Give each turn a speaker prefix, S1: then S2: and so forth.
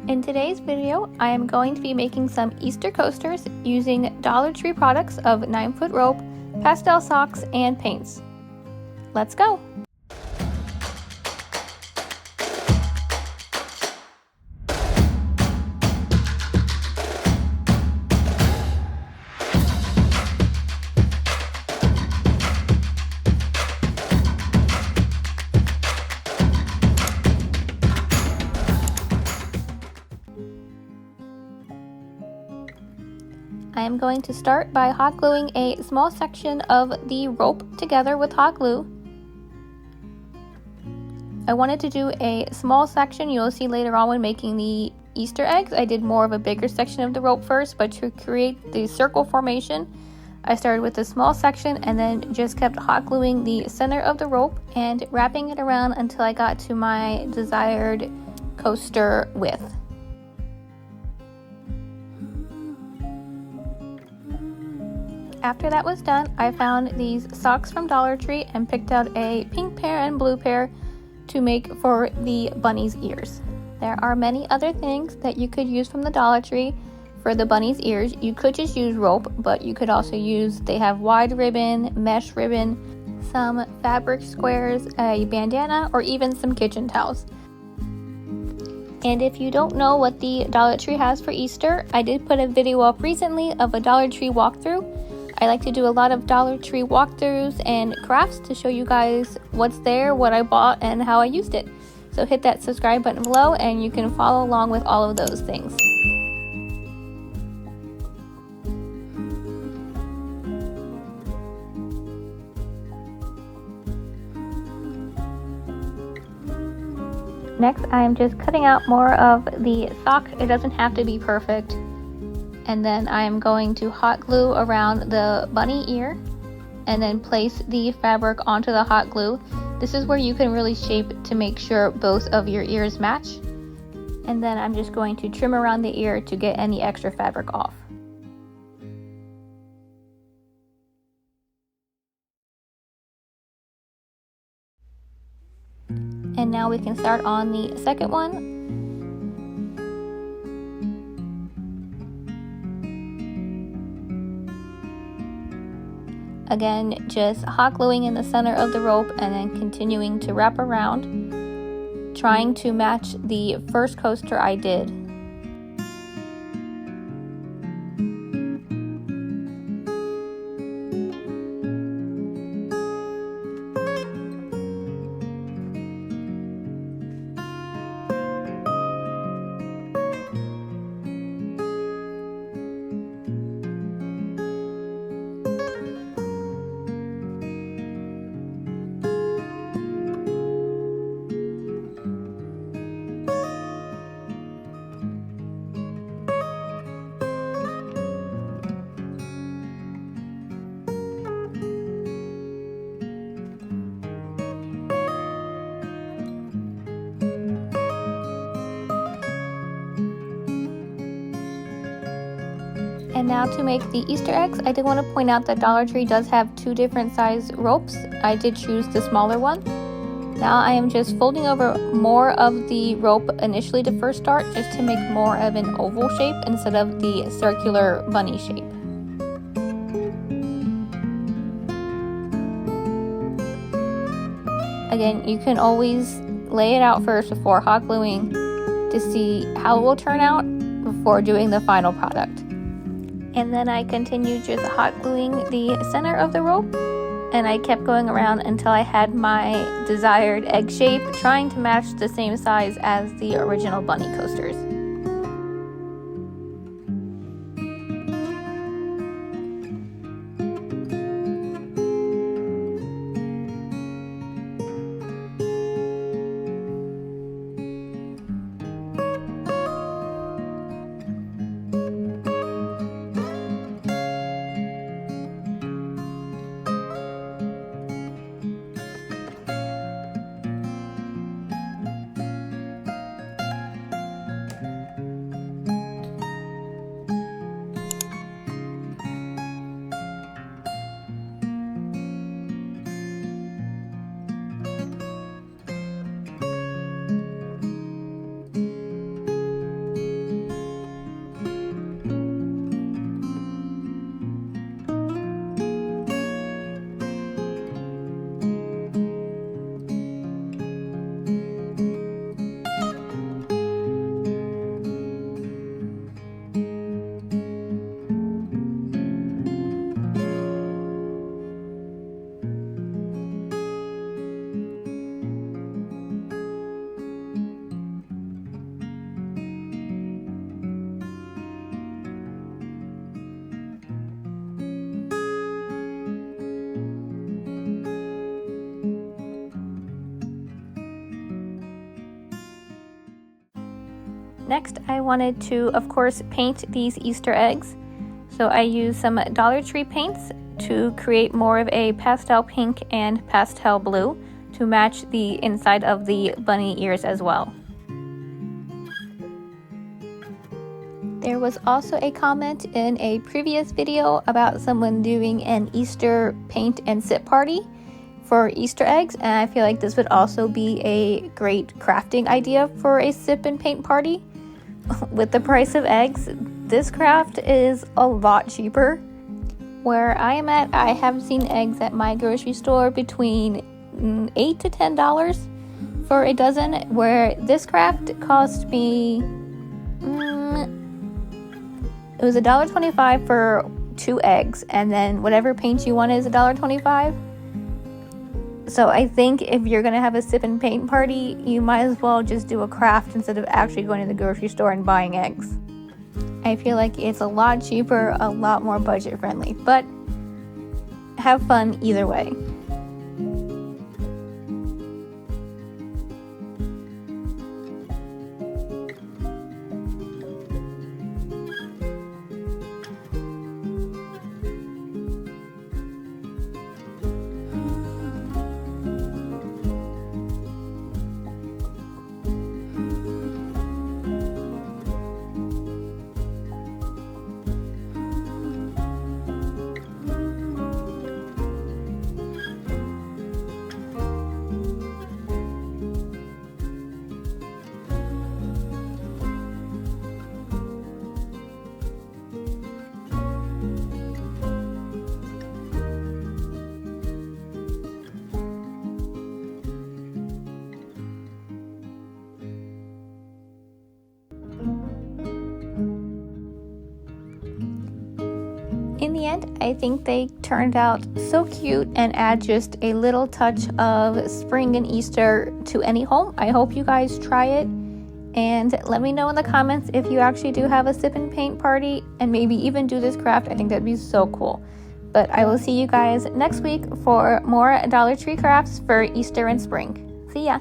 S1: In today's video, I am going to be making some Easter coasters using Dollar Tree products of 9-foot rope, pastel socks, and paints. Let's go! I am going to start by hot gluing a small section of the rope together with hot glue. I wanted to do a small section. You'll see later on when making the Easter eggs, I did more of a bigger section of the rope first, but to create the circle formation, I started with a small section and then just kept hot gluing the center of the rope and wrapping it around until I got to my desired coaster width. After that was done, I found these socks from Dollar Tree and picked out a pink pair and blue pair to make for the bunny's ears. There are many other things that you could use from the Dollar Tree for the bunny's ears. You could just use rope, but you could also use, they have wide ribbon, mesh ribbon, some fabric squares, a bandana, or even some kitchen towels. And if you don't know what the Dollar Tree has for Easter, I did put a video up recently of a Dollar Tree walkthrough. I like to do a lot of Dollar Tree walkthroughs and crafts to show you guys what's there, what I bought, and how I used it. So hit that subscribe button below and you can follow along with all of those things. Next, I am just cutting out more of the sock. It doesn't have to be perfect. And then I'm going to hot glue around the bunny ear and then place the fabric onto the hot glue. This is where you can really shape to make sure both of your ears match. And then I'm just going to trim around the ear to get any extra fabric off. And now we can start on the second one. Again, just hot gluing in the center of the rope and then continuing to wrap around, trying to match the first coaster I did. And now to make the Easter eggs, I did want to point out that Dollar Tree does have two different size ropes. I did choose the smaller one. Now I am just folding over more of the rope initially to first start, just to make more of an oval shape instead of the circular bunny shape. Again, you can always lay it out first before hot gluing to see how it will turn out before doing the final product. And then I continued just hot gluing the center of the rope, and I kept going around until I had my desired egg shape, trying to match the same size as the original bunny coasters. Next, I wanted to, of course, paint these Easter eggs. So I used some Dollar Tree paints to create more of a pastel pink and pastel blue to match the inside of the bunny ears as well. There was also a comment in a previous video about someone doing an Easter paint and sip party for Easter eggs, and I feel like this would also be a great crafting idea for a sip and paint party. With the price of eggs, this craft is a lot cheaper. Where I am at, I have seen eggs at my grocery store between $8 to $10 for a dozen, where this craft cost me it was $1.25 for 2 eggs, and then whatever paint you want is $1.25. So I think if you're gonna have a sip and paint party, you might as well just do a craft instead of actually going to the grocery store and buying eggs. I feel like it's a lot cheaper, a lot more budget friendly, but have fun either way. In the end, I think they turned out so cute and add just a little touch of spring and Easter to any home. I hope you guys try it, and let me know in the comments if you actually do have a sip and paint party and maybe even do this craft. I think that'd be so cool. But I will see you guys next week for more Dollar Tree crafts for Easter and spring. See ya!